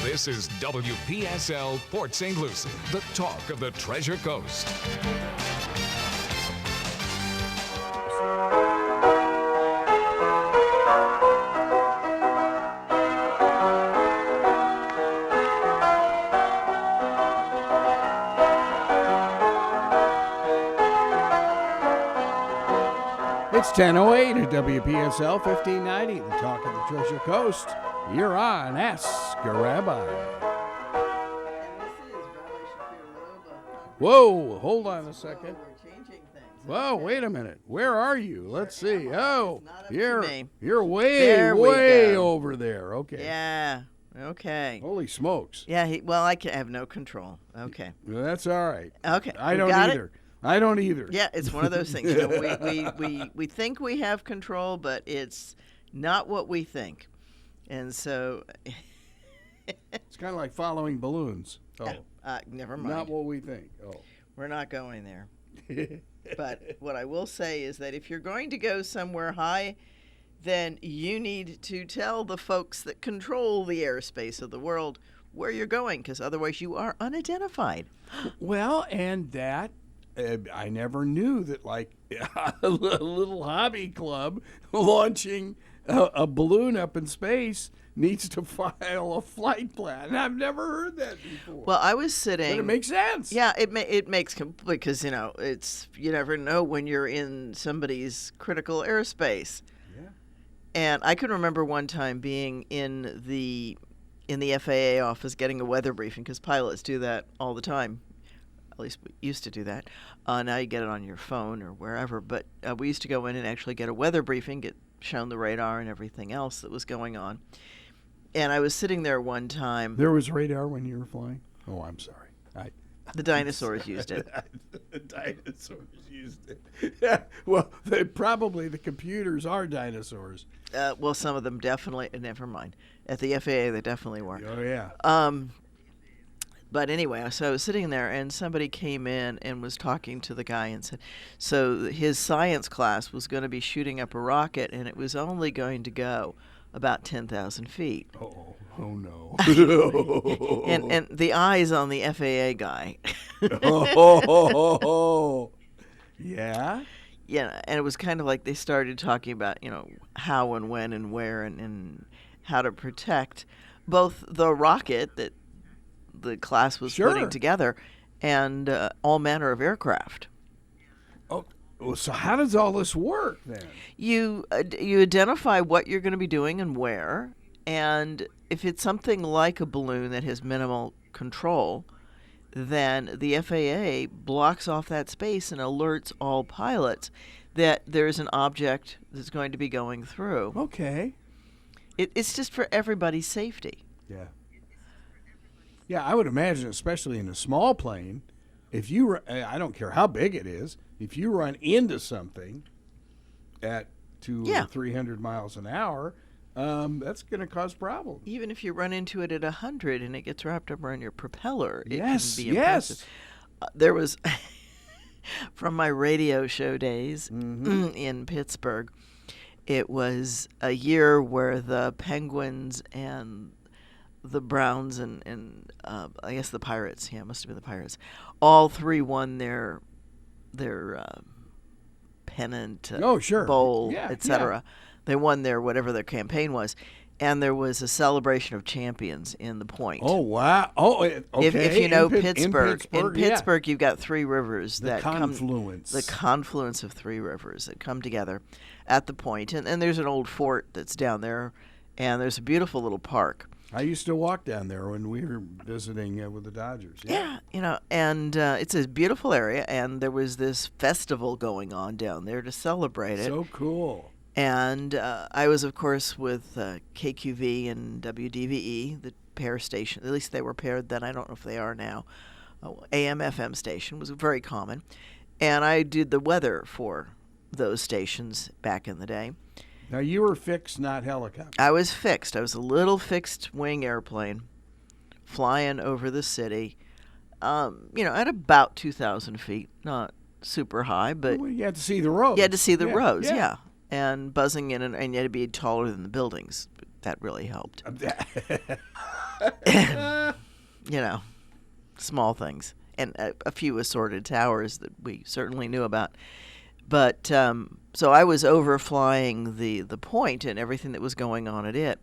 This is WPSL Port St. Lucie, the talk of the Treasure Coast. It's 10:08 at WPSL 1590, the talk of the Treasure Coast. You're on Ask a Rabbi. And this is Rabbi Shafir Lobb. Whoa, hold on a second. We're changing things. Whoa, wait a minute. Where are you? Let's see. Oh, It's not up to you're me. way, There we way go. over there. Okay. Yeah. Okay. Holy smokes. Yeah. I have no control. Okay. Well, that's all right. Okay. I You don't got either. It? I don't either. Yeah. It's one of those things. You know, we think we have control, but it's not what we think. And so It's kind of like following balloons. Oh, never mind. not what we think. Oh. We're not going there. But what I will say is that if you're going to go somewhere high, then you need to tell the folks that control the airspace of the world where you're going, because otherwise you are unidentified. Well, and that, I never knew that, like, a little hobby club launching a balloon up in space needs to file a flight plan. I've never heard that before. Well, I was sitting. But it makes sense. Yeah, it makes because you never know when you're in somebody's critical airspace. Yeah. And I can remember one time being in the FAA office getting a weather briefing, because pilots do that all the time. At least we used to do that. Now you get it on your phone or wherever. But we used to go in and actually get a weather briefing, get shown the radar and everything else that was going on. And I was sitting there one time. There was radar when you were flying? Oh, I'm sorry. The dinosaurs used it. The dinosaurs used it. Well, the computers are dinosaurs. Well, some of them definitely. Never mind. At the FAA, they definitely were. Oh, yeah. But anyway, so I was sitting there, and somebody came in and was talking to the guy and said, so his science class was going to be shooting up a rocket, and it was only going to go about 10,000 feet. Oh no. And the eyes on the FAA guy. Yeah? Yeah, and it was kind of like they started talking about, how and when and where and how to protect both the rocket that the class was putting together and all manner of aircraft. Oh, so how does all this work then? You identify what you're going to be doing and where, and if it's something like a balloon that has minimal control, then the FAA blocks off that space and alerts all pilots that there's an object that's going to be going through. Okay. It's just for everybody's safety. Yeah. Yeah, I would imagine, especially in a small plane, if you, I don't care how big it is, if you run into something at 200 or 300 miles an hour, that's going to cause problems. Even if you run into it at 100 and it gets wrapped up around your propeller, it can be impressive. Yes. There was, from my radio show days in Pittsburgh, it was a year where the Penguins and the Browns and I guess the Pirates, must have been the Pirates, all three won their pennant, bowl, etc. Yeah. They won their whatever their campaign was, and there was a celebration of champions in the point. Oh wow! Oh, okay. If you know Pittsburgh, in Pittsburgh, you've got three rivers the confluence of three rivers that come together at the point, and there's an old fort that's down there, and there's a beautiful little park. I used to walk down there when we were visiting with the Dodgers. Yeah, and it's a beautiful area, and there was this festival going on down there to celebrate it. So cool. And I was, of course, with KQV and WDVE, the pair station. At least they were paired then. I don't know if they are now. AM/FM station was very common. And I did the weather for those stations back in the day. Now, you were fixed, not helicopter. I was fixed. I was a little fixed-wing airplane flying over the city, at about 2,000 feet. Not super high, but... Well, you had to see the roads. You had to see the roads, yeah. And buzzing in, and you had to be taller than the buildings. That really helped. You know, small things. And a few assorted towers that we certainly knew about. But so I was overflying the point and everything that was going on at it.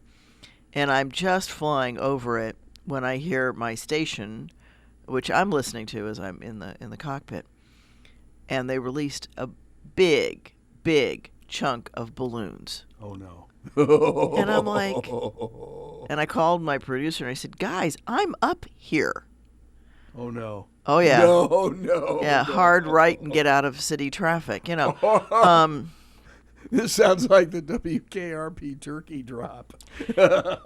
And I'm just flying over it when I hear my station, which I'm listening to as I'm in the cockpit. And they released a big chunk of balloons. Oh, no. And I'm like, and I called my producer and I said, guys, I'm up here. Oh, no. Oh, yeah. No. Yeah, no. hard right and get out of city traffic, you know. This sounds like the WKRP turkey drop.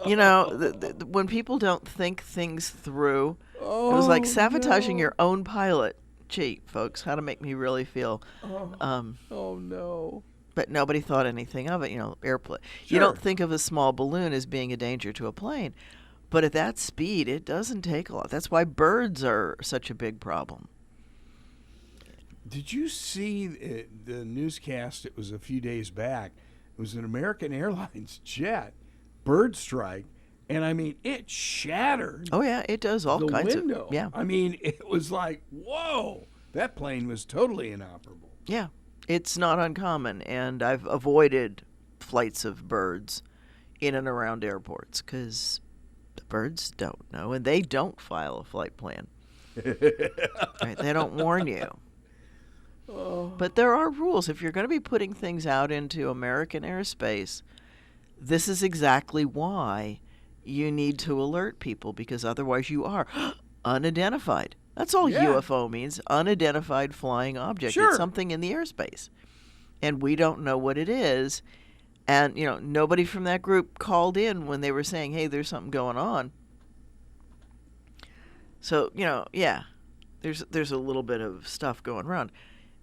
You know, when people don't think things through, it was like sabotaging your own pilot. Gee, folks, how to make me really feel. Oh, no. But nobody thought anything of it, you know, airplane. Sure. You don't think of a small balloon as being a danger to a plane. But at that speed, it doesn't take a lot. That's why birds are such a big problem. Did you see the newscast? It was a few days back. It was an American Airlines jet bird strike, and I mean, it shattered. Oh yeah, it does all kinds window. of. Yeah, I mean, it was like, whoa, that plane was totally inoperable. Yeah, it's not uncommon, and I've avoided flights of birds in and around airports because the birds don't know, and they don't file a flight plan. Right? They don't warn you. But there are rules. If you're going to be putting things out into American airspace, this is exactly why you need to alert people, because otherwise you are unidentified. That's all UFO means, unidentified flying object. Sure. It's something in the airspace. And we don't know what it is. And, you know, nobody from that group called in when they were saying, hey, there's something going on. So, you know, yeah, there's a little bit of stuff going around.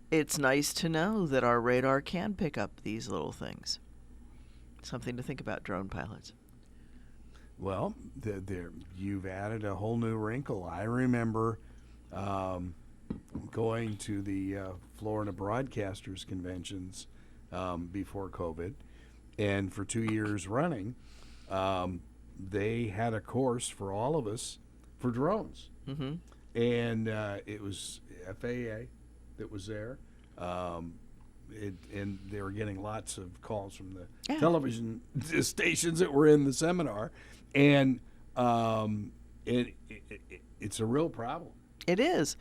It's nice to know that our radar can pick up these little things. Something to think about, drone pilots. Well, you've added a whole new wrinkle. I remember going to the Florida Broadcasters conventions before COVID, and for 2 years running, they had a course for all of us for drones. Mm-hmm. And it was FAA that was there. And they were getting lots of calls from the television stations that were in the seminar. And it's a real problem. It is.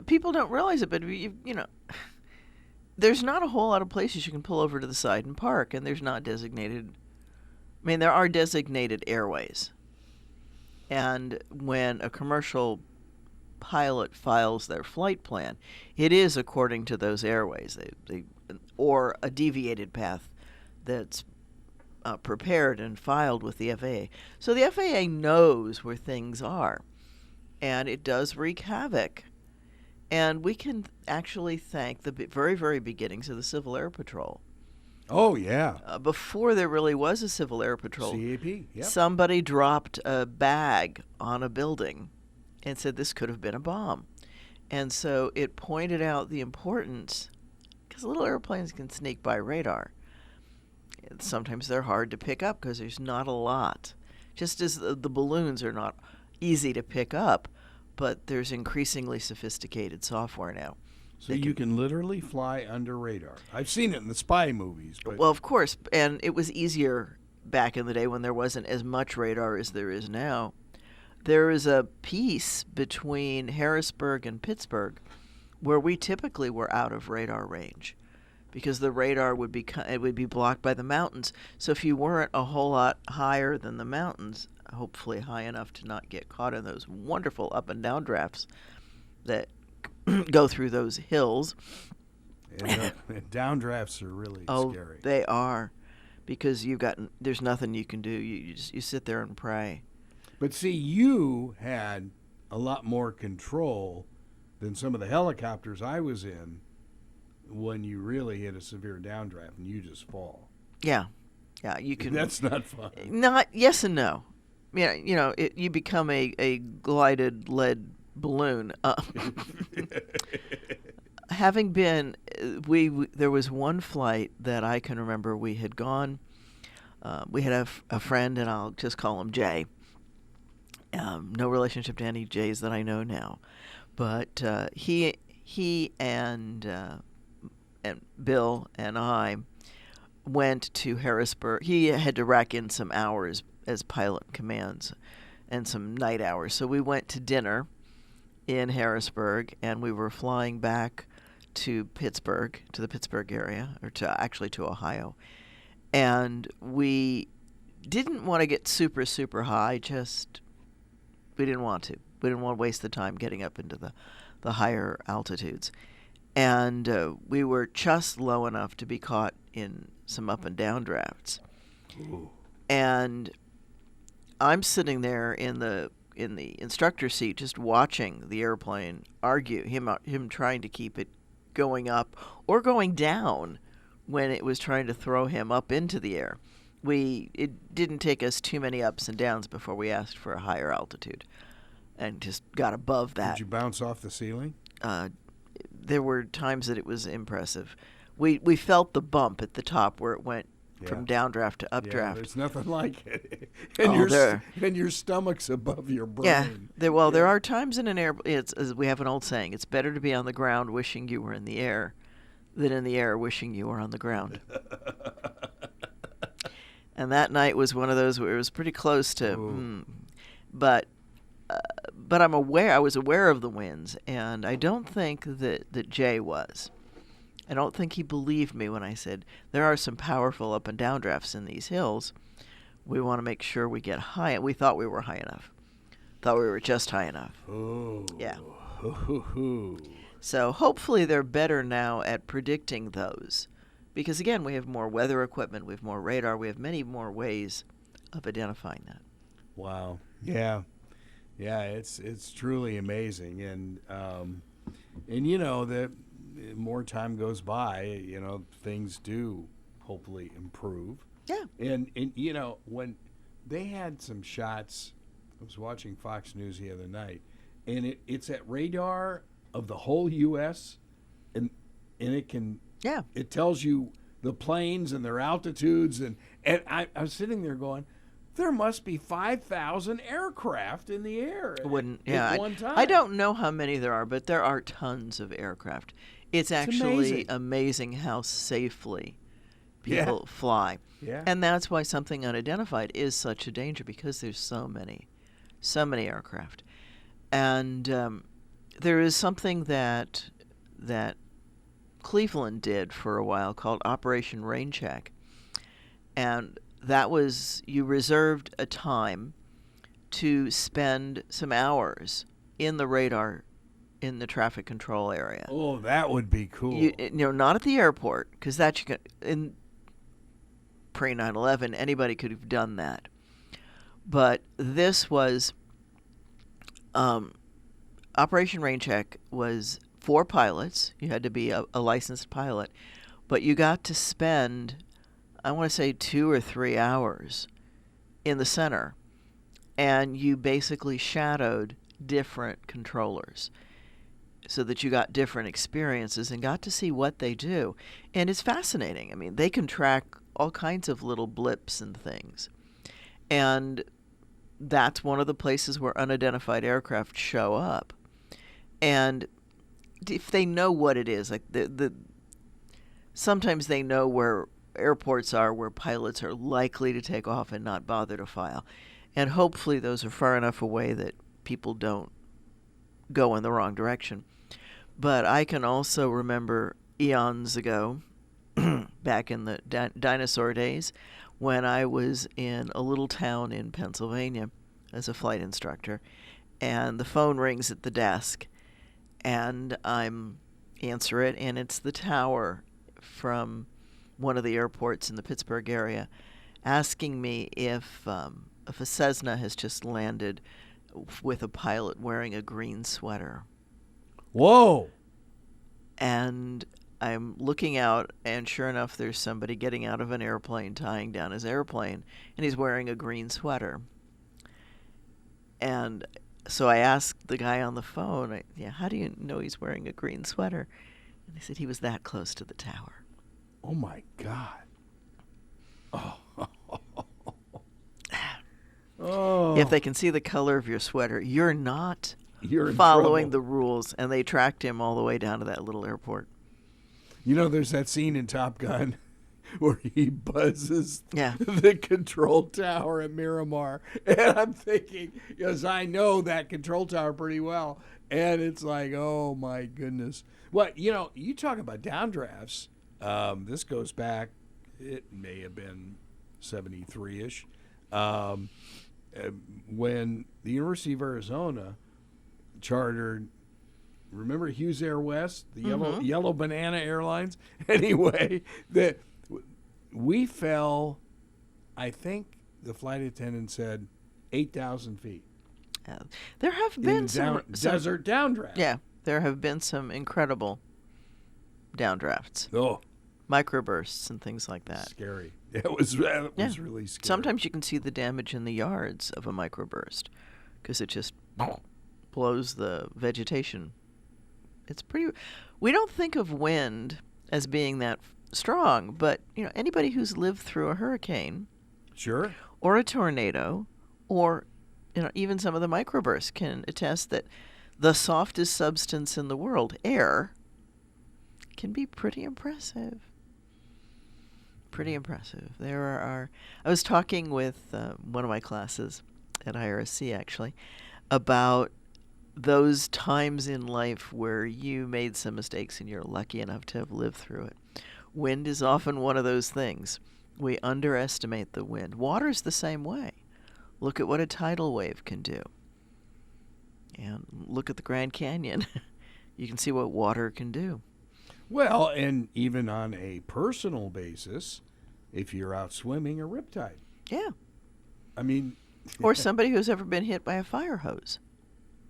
People don't realize it, but you know, there's not a whole lot of places you can pull over to the side and park, and there's not designated. I mean, there are designated airways. And when a commercial pilot files their flight plan, it is according to those airways, or a deviated path that's prepared and filed with the FAA. So the FAA knows where things are, and it does wreak havoc. And we can actually thank the very, very beginnings of the Civil Air Patrol. Oh, yeah. Before there really was a Civil Air Patrol, CAP, yep. Somebody dropped a bag on a building and said this could have been a bomb. And so it pointed out the importance, because little airplanes can sneak by radar. Sometimes they're hard to pick up because there's not a lot. Just as the balloons are not easy to pick up, but there's increasingly sophisticated software now. So you can literally fly under radar. I've seen it in the spy movies. But Well, of course, and it was easier back in the day when there wasn't as much radar as there is now. There is a piece between Harrisburg and Pittsburgh where we typically were out of radar range because the radar would be blocked by the mountains. So if you weren't a whole lot higher than the mountains, hopefully high enough to not get caught in those wonderful up and down drafts that go through those hills. And downdrafts are really scary. They are, because there's nothing you can do. You sit there and pray. But see, you had a lot more control than some of the helicopters I was in when you really hit a severe downdraft and you just fall. Yeah, you can. That's not fun. Yes and no. Yeah, you know, you become a glided lead balloon. Having been, there was one flight that I can remember we had gone. We had a friend, and I'll just call him Jay. No relationship to any Jays that I know now. But he and Bill and I went to Harrisburg. He had to rack in some hours as pilot commands and some night hours. So we went to dinner in Harrisburg, and we were flying back to Pittsburgh, to the Pittsburgh area, or to Ohio. And we didn't want to get super, super high, we didn't want to. We didn't want to waste the time getting up into the higher altitudes. And we were just low enough to be caught in some up and down drafts. Ooh. And I'm sitting there in the instructor seat just watching the airplane argue, him trying to keep it going up or going down when it was trying to throw him up into the air. It didn't take us too many ups and downs before we asked for a higher altitude and just got above that. Did you bounce off the ceiling? There were times that it was impressive. We felt the bump at the top where it went from downdraft to updraft. There's nothing like it. And your stomach's above your brain. Yeah. There are times in an air. As we have an old saying, it's better to be on the ground wishing you were in the air than in the air wishing you were on the ground. And that night was one of those where it was pretty close to, but I'm aware. I was aware of the winds, and I don't think that Jay was. I don't think he believed me when I said there are some powerful up and down drafts in these hills. We want to make sure we get high. We thought we were high enough. Thought we were just high enough. Oh. Yeah. Ooh. So hopefully they're better now at predicting those. Because, again, we have more weather equipment, we have more radar, we have many more ways of identifying that. Wow. Yeah. Yeah, it's truly amazing. And the more time goes by, things do hopefully improve. Yeah. And when they had some shots, I was watching Fox News the other night, and it's at radar of the whole U.S., and it can... Yeah. It tells you the planes and their altitudes. And I was sitting there going, there must be 5,000 aircraft in the air at one time. I don't know how many there are, but there are tons of aircraft. It's actually amazing how safely people fly. Yeah. And that's why something unidentified is such a danger, because there's so many aircraft. And there is something that Cleveland did for a while called Operation Rain Check. And that was, you reserved a time to spend some hours in the radar in the traffic control area. Oh, that would be cool. Not at the airport, because that you can, in pre 9/11, anybody could have done that. But this was Operation Rain Check was 4 pilots. You had to be a licensed pilot, but you got to spend, I want to say, 2 or 3 hours in the center, and you basically shadowed different controllers so that you got different experiences and got to see what they do. And it's fascinating. I mean, they can track all kinds of little blips and things. And that's one of the places where unidentified aircraft show up. And if they know what it is, like sometimes they know where airports are where pilots are likely to take off and not bother to file. And hopefully those are far enough away that people don't go in the wrong direction. But I can also remember eons ago, back in the dinosaur days, when I was in a little town in Pennsylvania as a flight instructor, and the phone rings at the desk, and I'm answer it, and it's the tower from one of the airports in the Pittsburgh area, asking me if a Cessna has just landed with a pilot wearing a green sweater. Whoa! And I'm looking out, and sure enough, there's somebody getting out of an airplane, tying down his airplane, and he's wearing a green sweater. And so I asked the guy on the phone, how do you know he's wearing a green sweater? And he said he was that close to the tower. Oh, my God. Oh. Oh. If they can see the color of your sweater, you're not You're in following trouble. the rules. And they tracked him all the way down to that little airport. You know, there's that scene in Top Gun where he buzzes Yeah. the control tower at Miramar. And I'm thinking, because I know that control tower pretty well, and it's like, oh, my goodness. Well, you know, you talk about downdrafts. This goes back, it may have been 73-ish, when the University of Arizona chartered, remember Hughes Air West, the yellow Banana Airlines? Anyway, we fell, I think the flight attendant said 8,000 feet. There have been some desert downdrafts. Yeah, there have been some incredible downdrafts. Oh, Microbursts and things like that. scary. It was really scary. Sometimes you can see the damage in the yards of a microburst because it just blows the vegetation. It's pretty. We don't think of wind as being that strong, but you know, anybody who's lived through a hurricane, Sure. or a tornado, or you know, even some of the microbursts can attest that the softest substance in the world, air, can be pretty impressive. Pretty impressive. I was talking with one of my classes at IRSC actually about those times in life where you made some mistakes and you're lucky enough to have lived through it. Wind is often one of those things. We underestimate the wind. Water's the same way. Look at what a tidal wave can do. And look at the Grand Canyon. You can see what water can do. Well, and even on a personal basis, if you're out swimming, a riptide. Yeah. I mean, Or somebody who's ever been hit by a fire hose.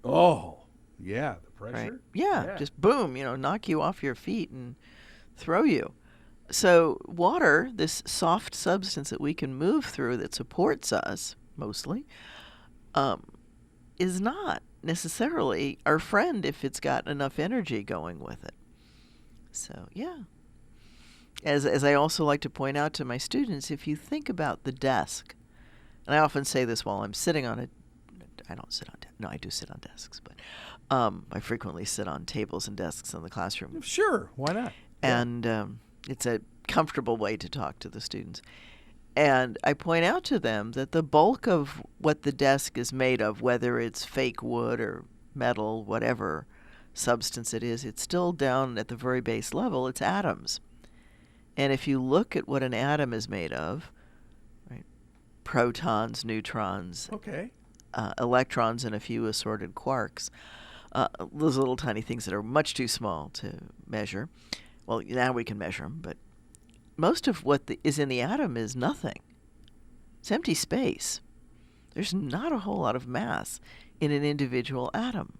oh, yeah, the pressure. Right? Yeah, just boom, you know, knock you off your feet and throw you. So water, this soft substance that we can move through that supports us, mostly, is not necessarily our friend if it's got enough energy going with it. So, yeah. As I also like to point out to my students, if you think about the desk, and I often say this while I'm sitting on it, I don't sit on no, I do sit on desks, but I frequently sit on tables and desks in the classroom. Sure, why not? And it's a comfortable way to talk to the students. And I point out to them that the bulk of what the desk is made of, whether it's fake wood or metal, whatever substance it is, it's still down at the very base level, it's atoms. And if you look at what an atom is made of, right, protons, neutrons, Okay. Electrons, and a few assorted quarks, those little tiny things that are much too small to measure. Well, now we can measure them, but most of what is in the atom is nothing. It's empty space. There's not a whole lot of mass in an individual atom.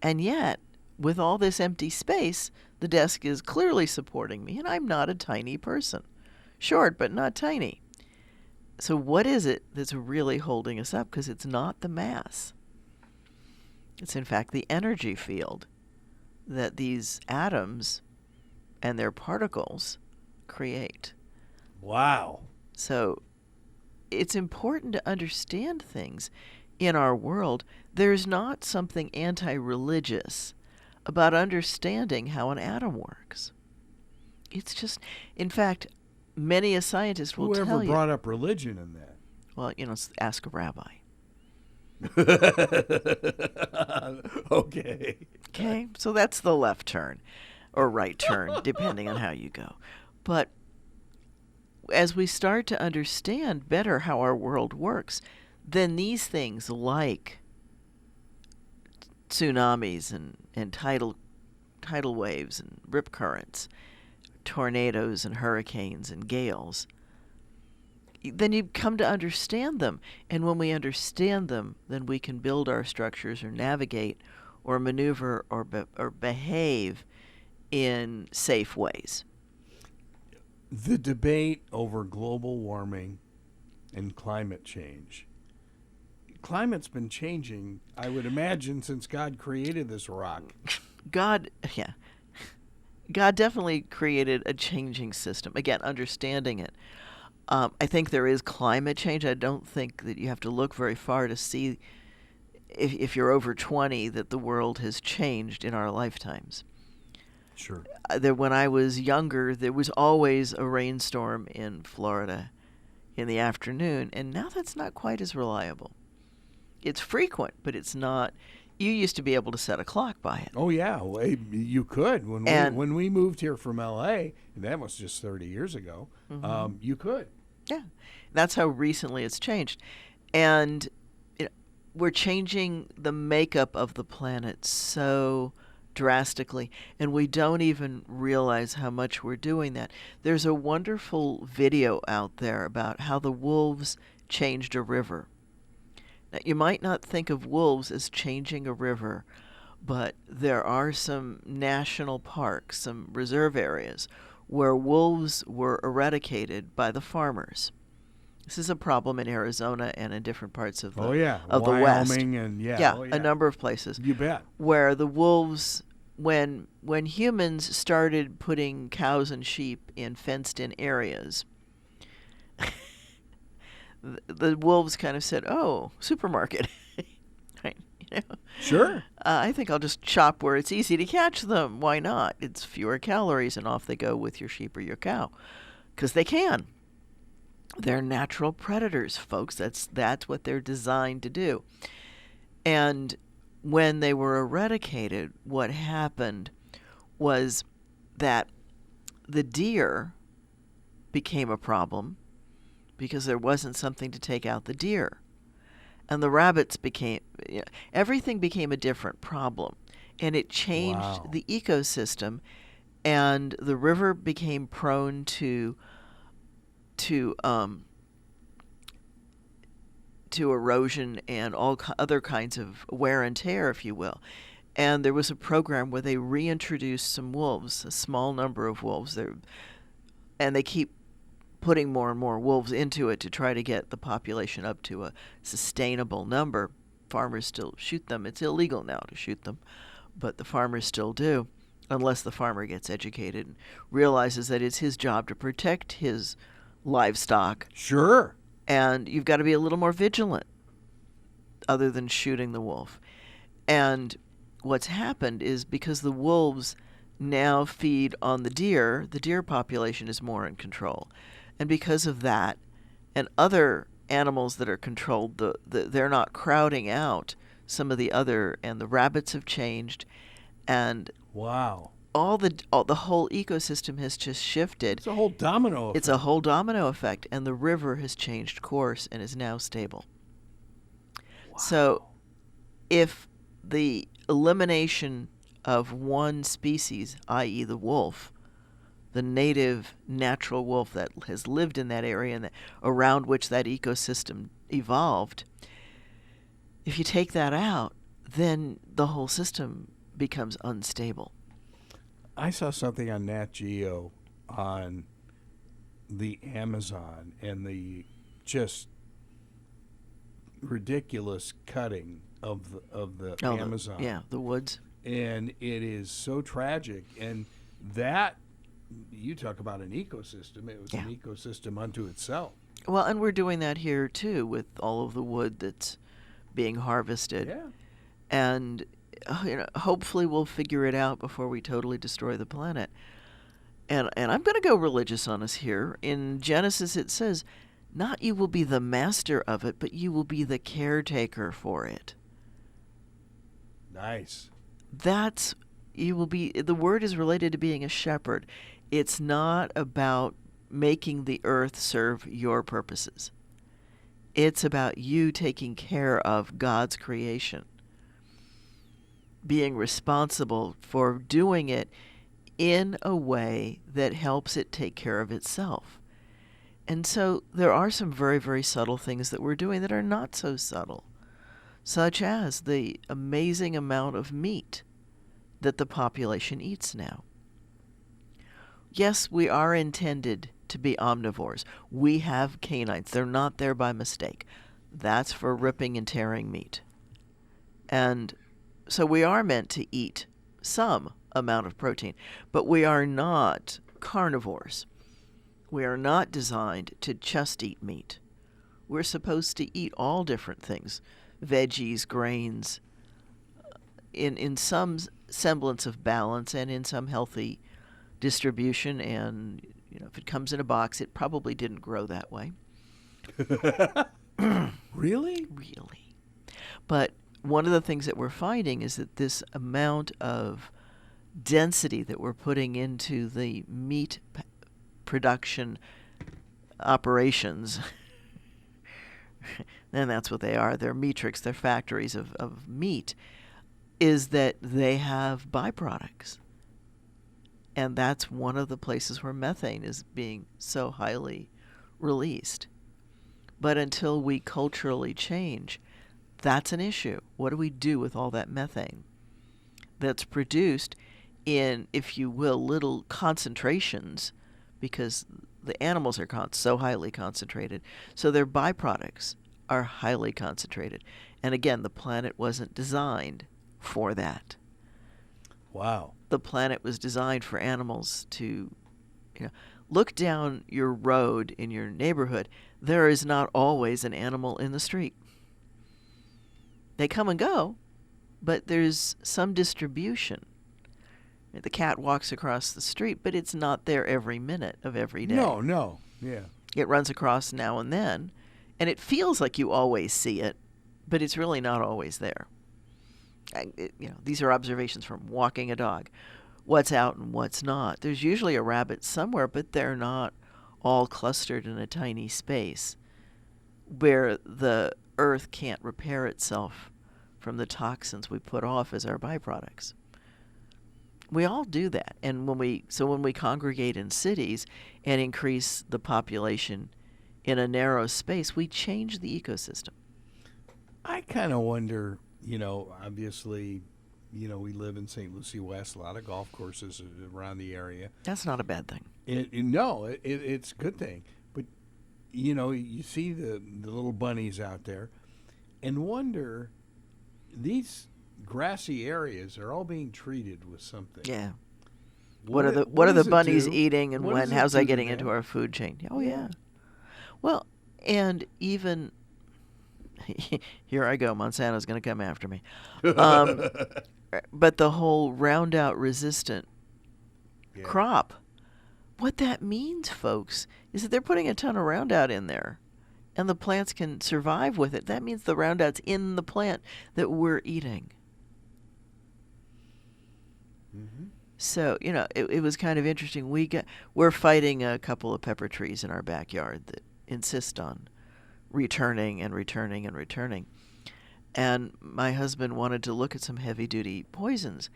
And yet, with all this empty space, the desk is clearly supporting me, and I'm not a tiny person. Short, but not tiny. So what is it that's really holding us up? Because it's not the mass. It's, in fact, the energy field that these atoms and their particles create. Wow. So it's important to understand things in our world. There's not something anti-religious about understanding how an atom works. It's just, in fact, many a scientist will tell you. Whoever brought up religion in that? Well, ask a rabbi. Okay. Okay, so that's the left turn or right turn, depending on how you go. But as we start to understand better how our world works, then these things like tsunamis and tidal waves and rip currents, tornadoes and hurricanes and gales, then you come to understand them. And when we understand them, then we can build our structures or navigate or maneuver or behave in safe ways. The debate over global warming and climate change. Climate's been changing, I would imagine, since God created this rock. God definitely created a changing system. Again, understanding it. I think there is climate change. I don't think that you have to look very far to see, if you're over 20, that the world has changed in our lifetimes. Sure. When I was younger, there was always a rainstorm in Florida in the afternoon, and now that's not quite as reliable. It's frequent, but it's not. You used to be able to set a clock by it. Oh yeah, well, you could when we moved here from L.A. and that was just 30 years ago. You could. Yeah, that's how recently it's changed, and we're changing the makeup of the planet so drastically, and we don't even realize how much we're doing that. There's a wonderful video out there about how the wolves changed a river. Now, you might not think of wolves as changing a river, but there are some national parks, some reserve areas, where wolves were eradicated by the farmers. This is a problem in Arizona and in different parts of the of Wyoming the West. And A number of places. You bet. Where the wolves, when humans started putting cows and sheep in fenced-in areas, the wolves kind of said, "Oh, supermarket." Right? Sure. I think I'll just shop where it's easy to catch them. Why not? It's fewer calories, and off they go with your sheep or your cow, because they can. They're natural predators, folks. That's what they're designed to do. And when they were eradicated, what happened was that the deer became a problem because there wasn't something to take out the deer. And the rabbits everything became a different problem. And it changed the ecosystem, and the river became prone to erosion and all other kinds of wear and tear, if you will. And there was a program where they reintroduced some wolves, a small number of wolves, and they keep putting more and more wolves into it to try to get the population up to a sustainable number. Farmers still shoot them. It's illegal now to shoot them, but the farmers still do, unless the farmer gets educated and realizes that it's his job to protect his livestock. Sure. And you've got to be a little more vigilant other than shooting the wolf. And what's happened is because the wolves now feed on the deer population is more in control. And because of that, and other animals that are controlled, they're not crowding out some of the other, and the rabbits have changed, and all the whole ecosystem has just shifted. It's a whole domino effect. It's a whole domino effect, and the river has changed course and is now stable. Wow. So if the elimination of one species, i.e. the wolf, the native natural wolf that has lived in that area and around which that ecosystem evolved, if you take that out, then the whole system becomes unstable. I saw something on Nat Geo on the Amazon and the just ridiculous cutting of the Amazon. The woods. And it is so tragic. And that, you talk about an ecosystem. It was an ecosystem unto itself. Well, and we're doing that here too with all of the wood that's being harvested. Yeah. And hopefully we'll figure it out before we totally destroy the planet. And I'm going to go religious on us here. In Genesis it says, not you will be the master of it, but you will be the caretaker for it. Nice. The word is related to being a shepherd. It's not about making the earth serve your purposes. It's about you taking care of God's creation, being responsible for doing it in a way that helps it take care of itself. And so there are some very, very subtle things that we're doing that are not so subtle, such as the amazing amount of meat that the population eats now. Yes, we are intended to be omnivores. We have canines. They're not there by mistake. That's for ripping and tearing meat. And so we are meant to eat some amount of protein, but we are not carnivores. We are not designed to just eat meat. We're supposed to eat all different things, veggies, grains, in some semblance of balance and in some healthy distribution. And if it comes in a box, it probably didn't grow that way. Really? Really. But one of the things that we're finding is that this amount of density that we're putting into the meat production operations, and that's what they are, they're meatrix, they're factories of meat, is that they have byproducts. And that's one of the places where methane is being so highly released. But until we culturally change, that's an issue. What do we do with all that methane that's produced in, if you will, little concentrations, because the animals are so highly concentrated, so their byproducts are highly concentrated. And again, the planet wasn't designed for that. Wow. The planet was designed for animals to, look down your road in your neighborhood. There is not always an animal in the street. They come and go, but there's some distribution. The cat walks across the street, but it's not there every minute of every day. No. Yeah. It runs across now and then, and it feels like you always see it, but it's really not always there. These are observations from walking a dog. What's out and what's not. There's usually a rabbit somewhere, but they're not all clustered in a tiny space where the earth can't repair itself from the toxins we put off as our byproducts. We all do that. And when we congregate in cities and increase the population in a narrow space, we change the ecosystem. I kind of wonder, obviously, we live in St. Lucie West, a lot of golf courses around the area. That's not a bad thing. It's a good thing. But, you see the little bunnies out there and wonder, these grassy areas are all being treated with something. Yeah. What are the bunnies eating, and when? How's that getting into our food chain? Oh, yeah. Well, and even here I go. Monsanto's going to come after me. But the whole Roundup resistant crop, what that means, folks, is that they're putting a ton of Roundup in there, and the plants can survive with it. That means the Roundup's in the plant that we're eating. Mm-hmm. So, it was kind of interesting. We're fighting a couple of pepper trees in our backyard that insist on returning. And my husband wanted to look at some heavy-duty poisons.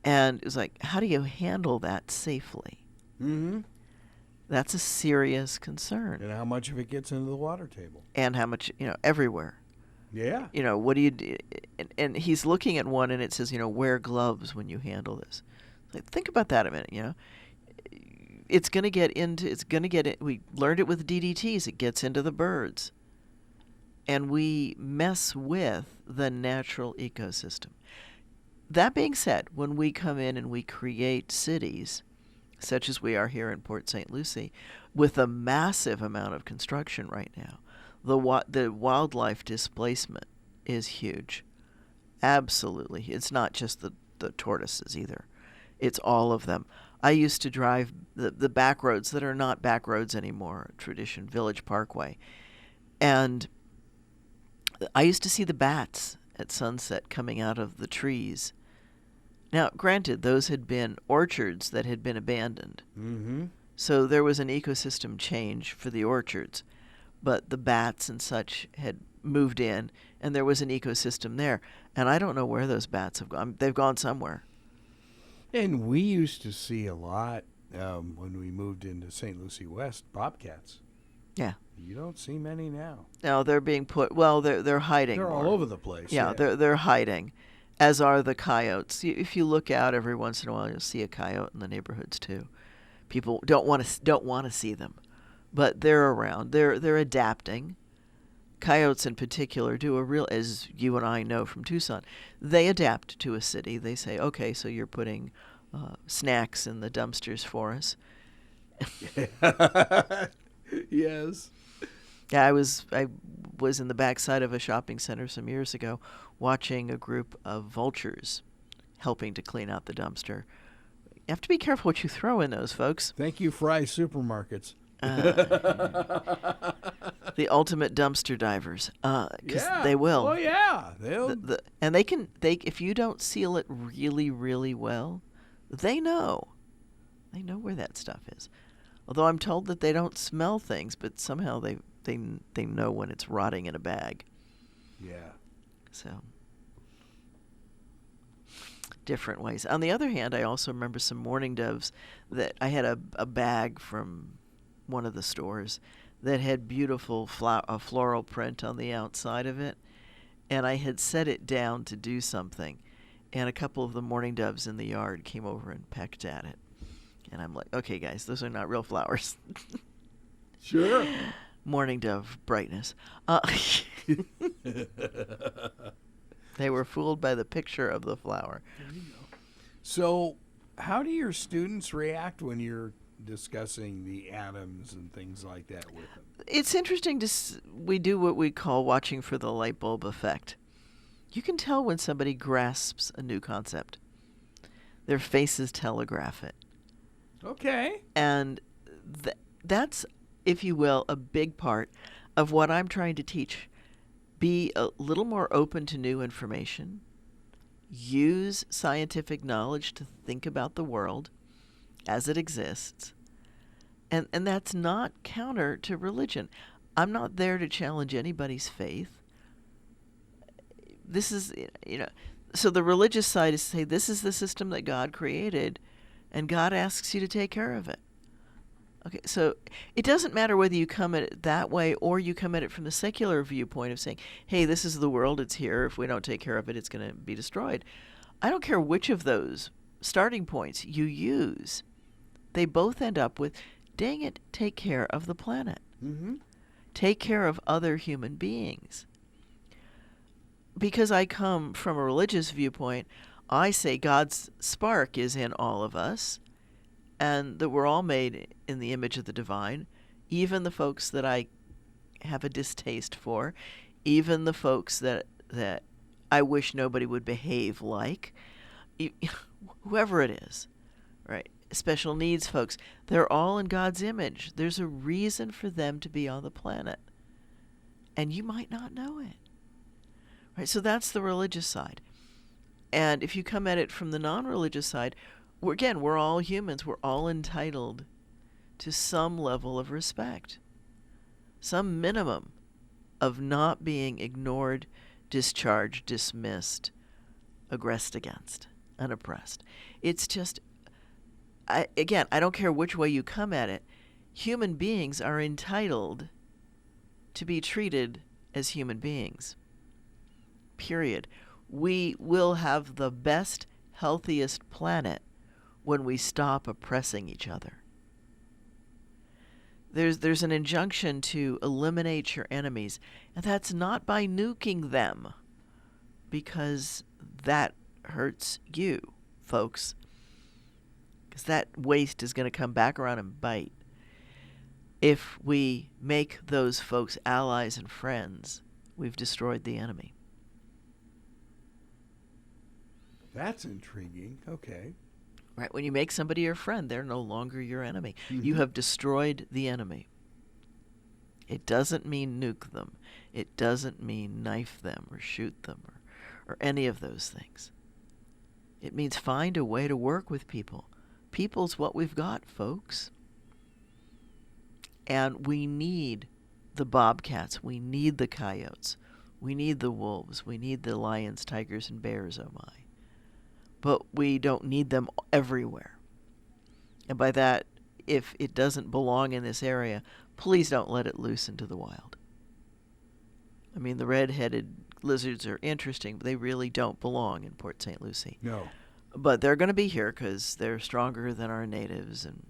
And it was like, how do you handle that safely? Mm-hmm. That's a serious concern. And how much of it gets into the water table? And how much, everywhere. Yeah. What do you do? And he's looking at one, and it says, wear gloves when you handle this. Like, think about that a minute, It's going to get we learned it with DDTs. It gets into the birds. And we mess with the natural ecosystem. That being said, when we come in and we create cities, such as we are here in Port St. Lucie, with a massive amount of construction right now, the wildlife displacement is huge. Absolutely. It's not just the tortoises either. It's all of them. I used to drive the back roads that are not back roads anymore, Tradition Village Parkway. And I used to see the bats at sunset coming out of the trees. Now, granted, those had been orchards that had been abandoned. Mm-hmm. So there was an ecosystem change for the orchards. But the bats and such had moved in, and there was an ecosystem there. And I don't know where those bats have gone. They've gone somewhere. And we used to see a lot when we moved into St. Lucie West, bobcats. Yeah. You don't see many now. No, they're being they're hiding. They're more. all over the place. Yeah, they're hiding, as are the coyotes. If you look out every once in a while, you'll see a coyote in the neighborhoods too. People don't want to see them, but they're around. They're adapting. Coyotes in particular do as you and I know from Tucson, they adapt to a city. They say, okay, so you're putting snacks in the dumpsters for us. Yes. Yeah, I was in the backside of a shopping center some years ago watching a group of vultures helping to clean out the dumpster. You have to be careful what you throw in those, folks. Thank you, Fry Supermarkets. The ultimate dumpster divers, because they will. Oh yeah, they'll. And they if you don't seal it really, really well, they know where that stuff is. Although I'm told that they don't smell things, but somehow they know when it's rotting in a bag. Yeah. So different ways. On the other hand, I also remember some mourning doves that I had a bag from one of the stores that had beautiful floral print on the outside of it, and I had set it down to do something, and a couple of the mourning doves in the yard came over and pecked at it. And I'm like, okay, guys, those are not real flowers. Sure. Mourning dove brightness. They were fooled by the picture of the flower. There you go. So, how do your students react when you're discussing the atoms and things like that with them? It's interesting we do what we call watching for the light bulb effect. You can tell when somebody grasps a new concept. Their faces telegraph it. Okay. And that's, if you will, a big part of what I'm trying to teach. Be a little more open to new information. Use scientific knowledge to think about the world as it exists. And that's not counter to religion. I'm not there to challenge anybody's faith. This is, so the religious side is to say this is the system that God created, and God asks you to take care of it. Okay, so it doesn't matter whether you come at it that way or you come at it from the secular viewpoint of saying, hey, this is the world, it's here. If we don't take care of it, it's going to be destroyed. I don't care which of those starting points you use. They both end up with, dang it, take care of the planet. Mm-hmm. Take care of other human beings. Because I come from a religious viewpoint, I say God's spark is in all of us, and that we're all made in the image of the divine, even the folks that I have a distaste for, even the folks that I wish nobody would behave like, whoever it is, right? Special needs folks, they're all in God's image. There's a reason for them to be on the planet, and you might not know it, right? So that's the religious side. And if you come at it from the non-religious side, we're all humans. We're all entitled to some level of respect, some minimum of not being ignored, discharged, dismissed, aggressed against, unoppressed. It's just, I don't care which way you come at it. Human beings are entitled to be treated as human beings. Period. We will have the best, healthiest planet when we stop oppressing each other. There's an injunction to eliminate your enemies, and that's not by nuking them, because that hurts you, folks. Because that waste is going to come back around and bite. If we make those folks allies and friends, we've destroyed the enemy. That's intriguing. Okay. Right, when you make somebody your friend, they're no longer your enemy. Mm-hmm. You have destroyed the enemy. It doesn't mean nuke them. It doesn't mean knife them or shoot them or any of those things. It means find a way to work with people. People's what we've got, folks. And we need the bobcats. We need the coyotes. We need the wolves. We need the lions, tigers, and bears, oh my. But we don't need them everywhere. And by that, if it doesn't belong in this area, please don't let it loose into the wild. I mean, the red-headed lizards are interesting, but they really don't belong in Port St. Lucie. No. But they're going to be here because they're stronger than our natives, and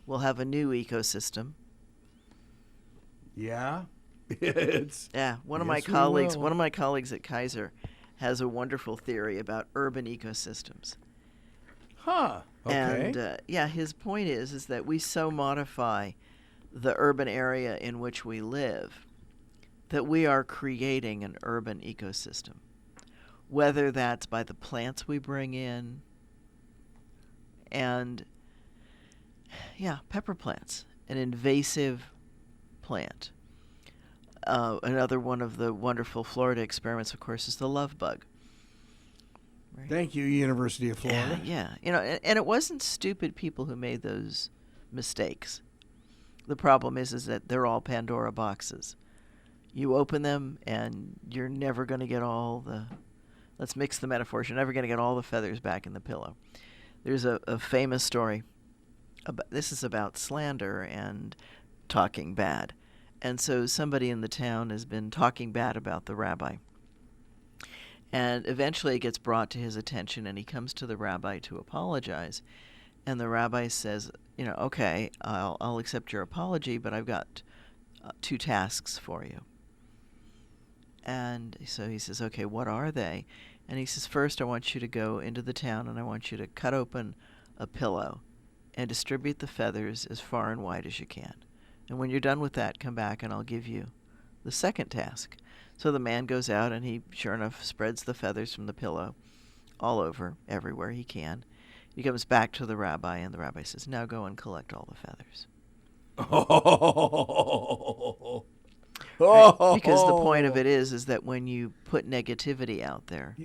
we'll have a new ecosystem. Yeah. One of my colleagues at Kaiser has a wonderful theory about urban ecosystems. Huh. Okay. And his point is that we so modify the urban area in which we live that we are creating an urban ecosystem, whether that's by the plants we bring in, and pepper plants, an invasive plant. Another one of the wonderful Florida experiments, of course, is the love bug. Right? Thank you, University of Florida. Yeah. And it wasn't stupid people who made those mistakes. The problem is that they're all Pandora boxes. You open them, and you're never going to get all the... Let's mix the metaphors. You're never going to get all the feathers back in the pillow. There's a famous story. This is about slander and talking bad. And so somebody in the town has been talking bad about the rabbi. And eventually it gets brought to his attention, and he comes to the rabbi to apologize. And the rabbi says, okay, I'll accept your apology, but I've got 2 tasks for you. And so he says, okay, what are they? And he says, first, I want you to go into the town, and I want you to cut open a pillow and distribute the feathers as far and wide as you can. And when you're done with that, come back, and I'll give you the second task. So the man goes out, and he, sure enough, spreads the feathers from the pillow all over, everywhere he can. He comes back to the rabbi, and the rabbi says, now go and collect all the feathers. Right? Because the point of it is that when you put negativity out there,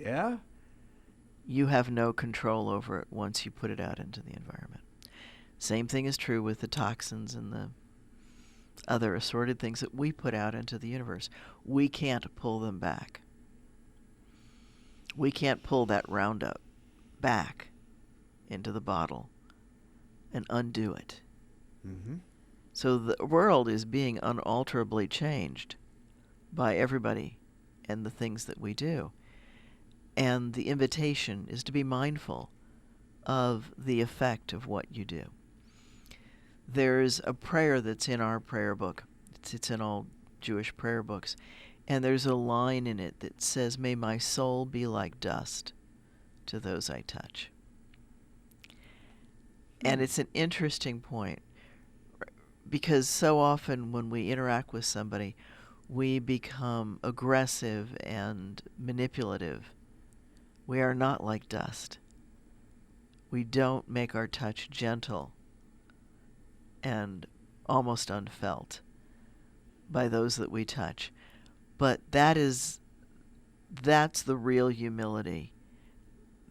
you have no control over it once you put it out into the environment. Same thing is true with the toxins and the other assorted things that we put out into the universe. We can't pull them back. We can't pull that Roundup back into the bottle and undo it. Mm-hmm. So the world is being unalterably changed by everybody and the things that we do. And the invitation is to be mindful of the effect of what you do. There's a prayer that's in our prayer book. It's in all Jewish prayer books. And there's a line in it that says, may my soul be like dust to those I touch. And it's an interesting point, because so often when we interact with somebody, we become aggressive and manipulative. We are not like dust. We don't make our touch gentle and almost unfelt by those that we touch. But that's the real humility.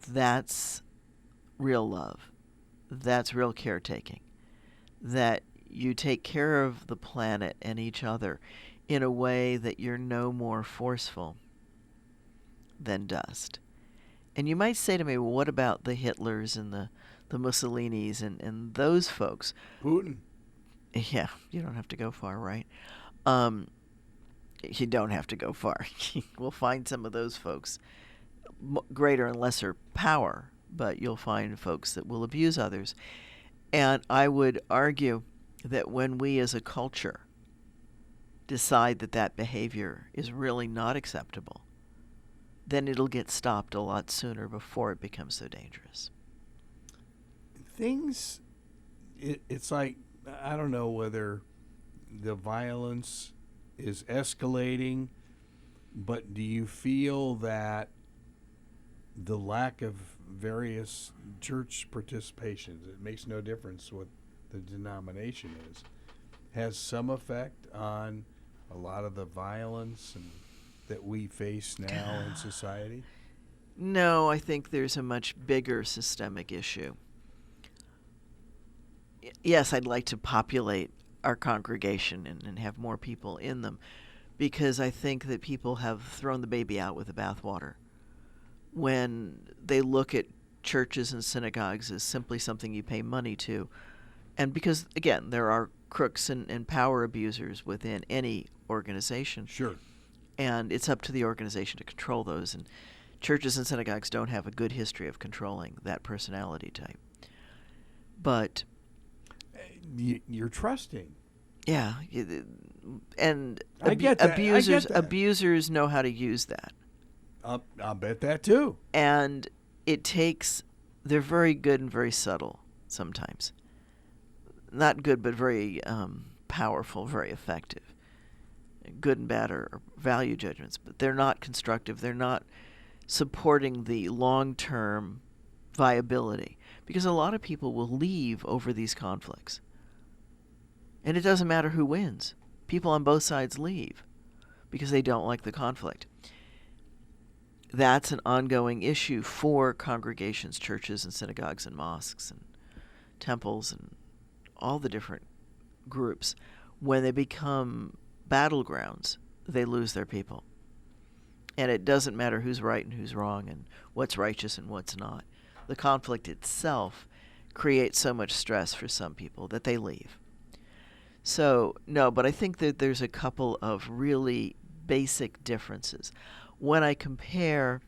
That's real love. That's real caretaking. That you take care of the planet and each other in a way that you're no more forceful than dust. And you might say to me, well, what about the Hitlers and the Mussolinis and those folks? Putin. Yeah, you don't have to go far, right? You don't have to go far. We'll find some of those folks greater and lesser power, but you'll find folks that will abuse others. And I would argue that when we as a culture decide that behavior is really not acceptable, then it'll get stopped a lot sooner before it becomes so dangerous. It's like, I don't know whether the violence is escalating, but do you feel that the lack of various church participations, it makes no difference what the denomination is, has some effect on a lot of the violence that we face now in society? No, I think there's a much bigger systemic issue. Yes, I'd like to populate our congregation and have more people in them, because I think that people have thrown the baby out with the bathwater when they look at churches and synagogues as simply something you pay money to. And because, again, there are crooks and power abusers within any organization. Sure. And it's up to the organization to control those. And churches and synagogues don't have a good history of controlling that personality type. But you're trusting. Yeah. And I get that. abusers know how to use that. I'll bet that too. And it takes they're very good and very subtle sometimes. Not good, but very powerful, very effective. Good and bad are value judgments, but they're not constructive. They're not supporting the long-term viability, because a lot of people will leave over these conflicts. And it doesn't matter who wins. People on both sides leave because they don't like the conflict. That's an ongoing issue for congregations, churches, and synagogues, and mosques, and temples, and all the different groups. When they become battlegrounds, they lose their people. And it doesn't matter who's right and who's wrong and what's righteous and what's not. The conflict itself creates so much stress for some people that they leave. So, no, but I think that there's a couple of really basic differences. When I compare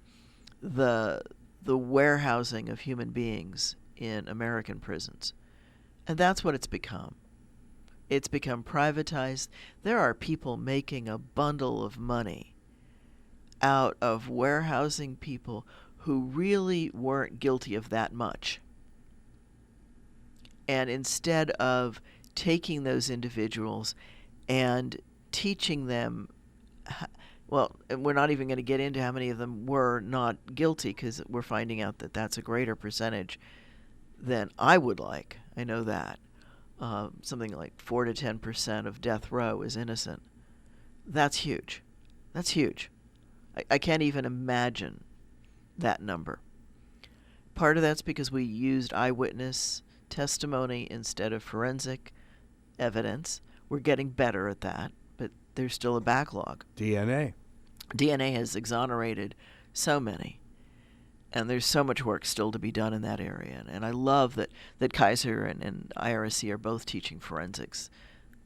the warehousing of human beings in American prisons, and that's what it's become. It's become privatized. There are people making a bundle of money out of warehousing people who really weren't guilty of that much. And instead of taking those individuals and teaching them, well, we're not even going to get into how many of them were not guilty, because we're finding out that that's a greater percentage than I would like. I know that. Something like 4 to 10% of death row is innocent. That's huge. That's huge. I can't even imagine that number. Part of that's because we used eyewitness testimony instead of forensic evidence. We're getting better at that, but there's still a backlog. DNA has exonerated so many, and there's so much work still to be done in that area. And I love that Kaiser and IRSC are both teaching forensics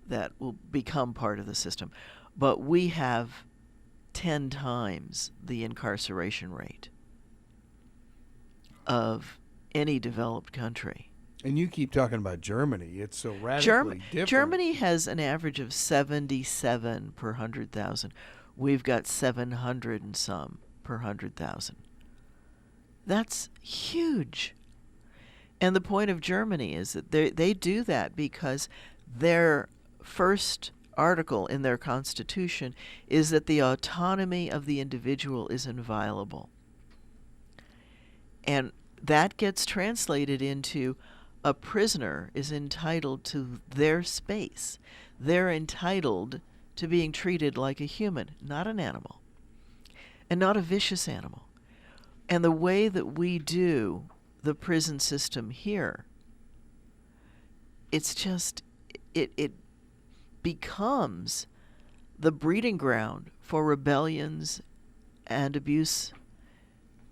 that will become part of the system. But we have 10 times the incarceration rate of any developed country. And you keep talking about Germany. It's so radically different. Germany has an average of 77 per 100,000. We've got 700 and some per 100,000. That's huge. And the point of Germany is that they do that because their first article in their constitution is that the autonomy of the individual is inviolable. And that gets translated into a prisoner is entitled to their space. They're entitled to being treated like a human, not an animal, and not a vicious animal. And the way that we do the prison system here, it's just, it becomes the breeding ground for rebellions and abuse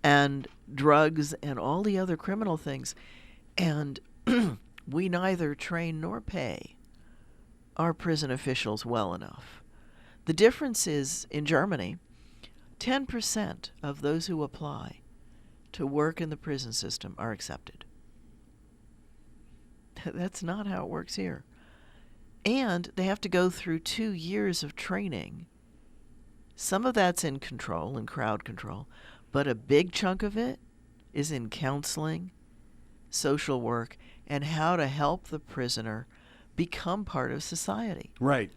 and drugs and all the other criminal things. And we neither train nor pay our prison officials well enough. The difference is, in Germany, 10% of those who apply to work in the prison system are accepted. That's not how it works here. And they have to go through 2 years of training. Some of that's in control, in crowd control, but a big chunk of it is in counseling, social work, and how to help the prisoner become part of society. Right.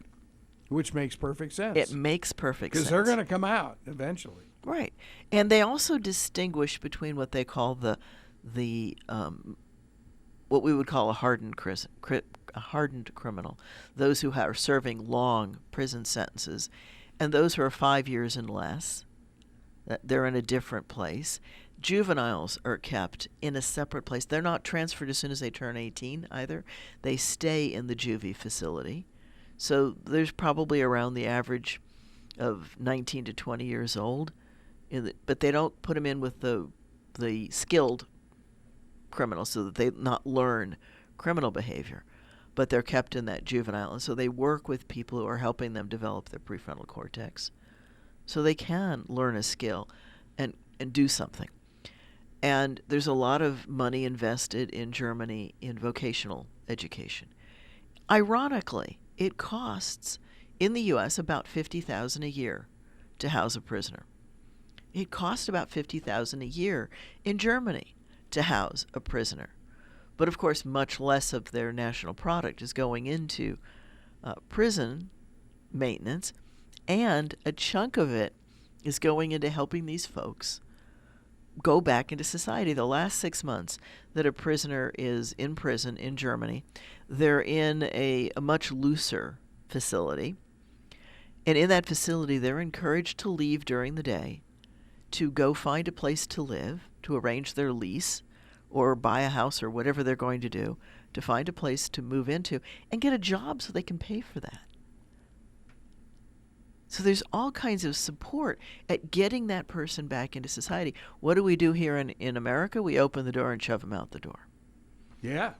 Which makes perfect sense. It makes perfect sense. Because they're going to come out eventually. Right. And they also distinguish between what they call the what we would call a hardened criminal, those who are serving long prison sentences, and those who are 5 years and less. They're in a different place. Juveniles are kept in a separate place. They're not transferred as soon as they turn 18 either. They stay in the juvie facility. So there's probably around the average of 19 to 20 years old. But they don't put them in with the skilled criminals so that they not learn criminal behavior. But they're kept in that juvenile. And so they work with people who are helping them develop their prefrontal cortex so they can learn a skill and do something. And there's a lot of money invested in Germany in vocational education. Ironically, it costs in the U.S. about $50,000 a year to house a prisoner. It costs about $50,000 a year in Germany to house a prisoner. But of course, much less of their national product is going into prison maintenance, and a chunk of it is going into helping these folks go back into society. The last 6 months that a prisoner is in prison in Germany, they're in a much looser facility. And in that facility, they're encouraged to leave during the day, to go find a place to live, to arrange their lease, or buy a house or whatever they're going to do, to find a place to move into and get a job so they can pay for that. So there's all kinds of support at getting that person back into society. What do we do here in America? We open the door and shove them out the door. Yeah.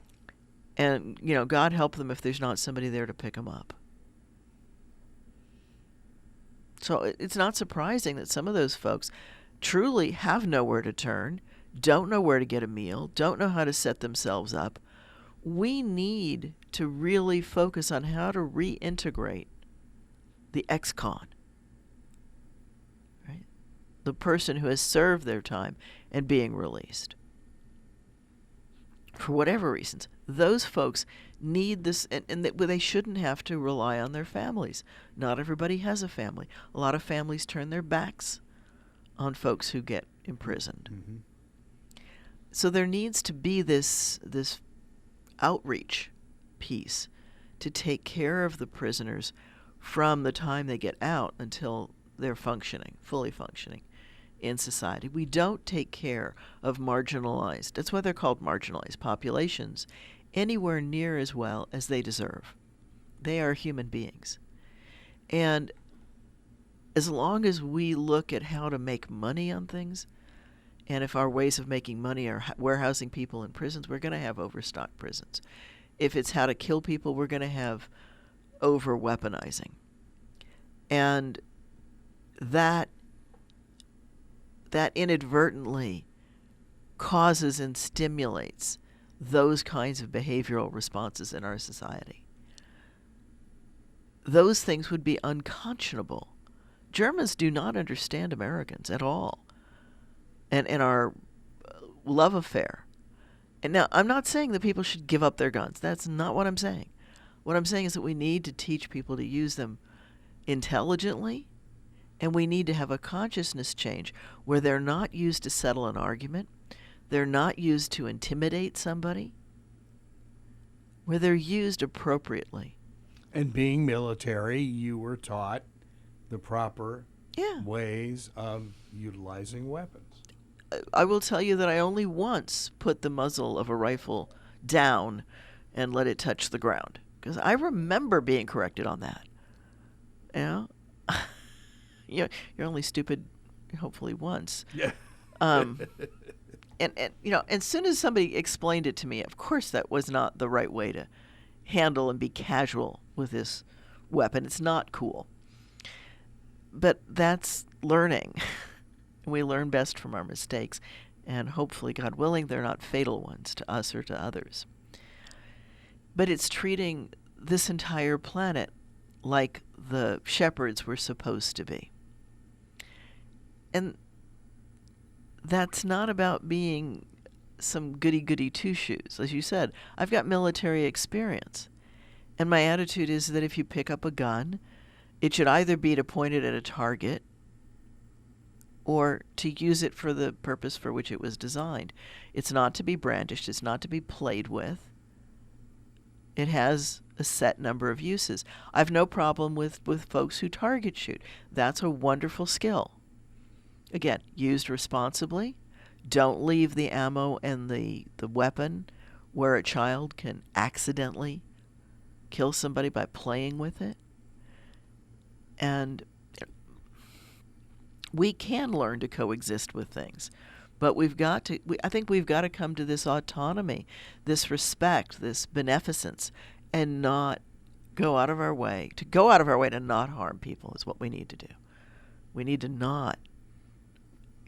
And, God help them if there's not somebody there to pick them up. So it's not surprising that some of those folks truly have nowhere to turn, don't know where to get a meal, don't know how to set themselves up. We need to really focus on how to reintegrate the ex-con, right? The person who has served their time and being released. For whatever reasons, those folks need this, and they shouldn't have to rely on their families. Not everybody has a family. A lot of families turn their backs on folks who get imprisoned. Mm-hmm. So there needs to be this outreach piece to take care of the prisoners from the time they get out until they're fully functioning in society. We don't take care of marginalized, that's why they're called marginalized populations, anywhere near as well as they deserve. They are human beings. And as long as we look at how to make money on things, and if our ways of making money are warehousing people in prisons, we're going to have overstocked prisons. If it's how to kill people, we're going to have over-weaponizing. And that inadvertently causes and stimulates those kinds of behavioral responses in our society. Those things would be unconscionable. Germans do not understand Americans at all, and our love affair. And now, I'm not saying that people should give up their guns. That's not what I'm saying. What I'm saying is that we need to teach people to use them intelligently, and we need to have a consciousness change where they're not used to settle an argument, they're not used to intimidate somebody, where they're used appropriately. And being military, you were taught the proper ways of utilizing weapons. I will tell you that I only once put the muzzle of a rifle down and let it touch the ground, because I remember being corrected on that. You're only stupid, hopefully, once. Yeah. And as soon as somebody explained it to me, of course that was not the right way to handle and be casual with this weapon. It's not cool. But that's learning. We learn best from our mistakes, and hopefully, God willing, they're not fatal ones to us or to others. But it's treating this entire planet like the shepherds were supposed to be. And that's not about being some goody-goody two-shoes. As you said, I've got military experience. And my attitude is that if you pick up a gun, it should either be to point it at a target or to use it for the purpose for which it was designed. It's not to be brandished. It's not to be played with. It has a set number of uses. I've no problem with folks who target shoot. That's a wonderful skill. Again, used responsibly. Don't leave the ammo and the weapon where a child can accidentally kill somebody by playing with it. And we can learn to coexist with things, but I think we've got to come to this autonomy, this respect, this beneficence, and not go out of our way to not harm people is what we need to do. We need to not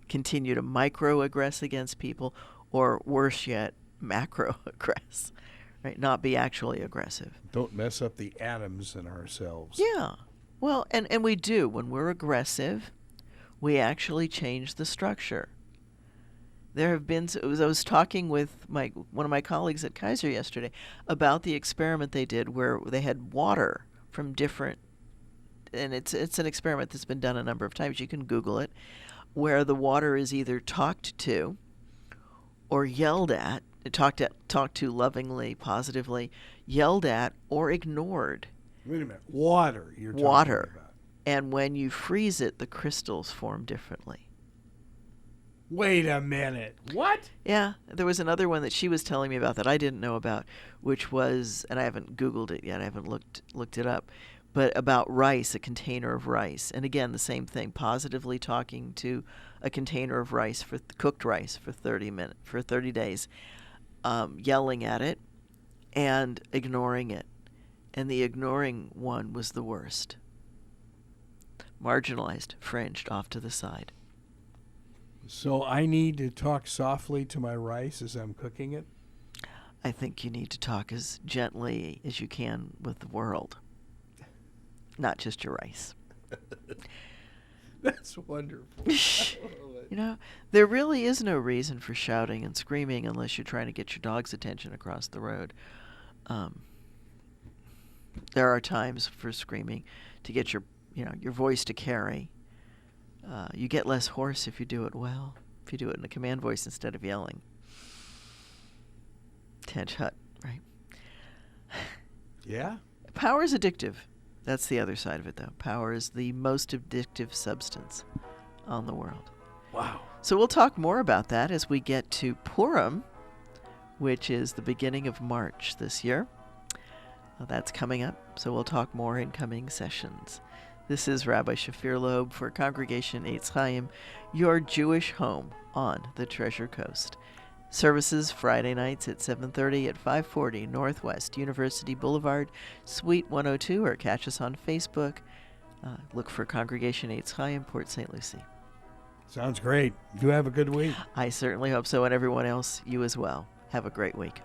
continue to microaggress against people, or worse yet, macroaggress, right? Not be actually aggressive. Don't mess up the atoms in ourselves. Yeah. Well, and we do. When we're aggressive, we actually change the structure. There have been. I was talking with one of my colleagues at Kaiser yesterday about the experiment they did where they had water from different, and it's an experiment that's been done a number of times. You can Google it, where the water is either talked to or yelled at, talked to lovingly, positively, yelled at, or ignored. Wait a minute. Water. You're talking Water. about. And when you freeze it, the crystals form differently. Wait a minute. What? Yeah, there was another one that she was telling me about that I didn't know about, which was, and I haven't Googled it yet, I haven't looked it up, but about rice, a container of rice. And again, the same thing, positively talking to a container of rice, cooked rice for 30 days, yelling at it and ignoring it. And the ignoring one was the worst. Marginalized, fringed, off to the side. So I need to talk softly to my rice as I'm cooking it? I think you need to talk as gently as you can with the world, not just your rice. That's wonderful. You know, there really is no reason for shouting and screaming unless you're trying to get your dog's attention across the road. There are times for screaming to get your voice to carry. You get less hoarse if you do it well, if you do it in a command voice instead of yelling. Tench Hut, right? Yeah? Power is addictive. That's the other side of it, though. Power is the most addictive substance on the world. Wow. So we'll talk more about that as we get to Purim, which is the beginning of March this year. That's coming up, so we'll talk more in coming sessions. This is Rabbi Shafir Lobb for Congregation Eitz Chayim, your Jewish home on the Treasure Coast. Services Friday nights at 7:30 at 540 Northwest University Boulevard, Suite 102, or catch us on Facebook. Look for Congregation Eitz Chayim, Port St. Lucie. Sounds great. You have a good week. I certainly hope so, and everyone else, you as well. Have a great week.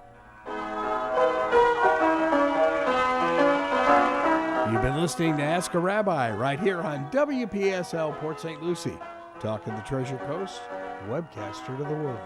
You've been listening to Ask a Rabbi right here on WPSL Port St. Lucie. Talking the Treasure Coast, webcaster to the world.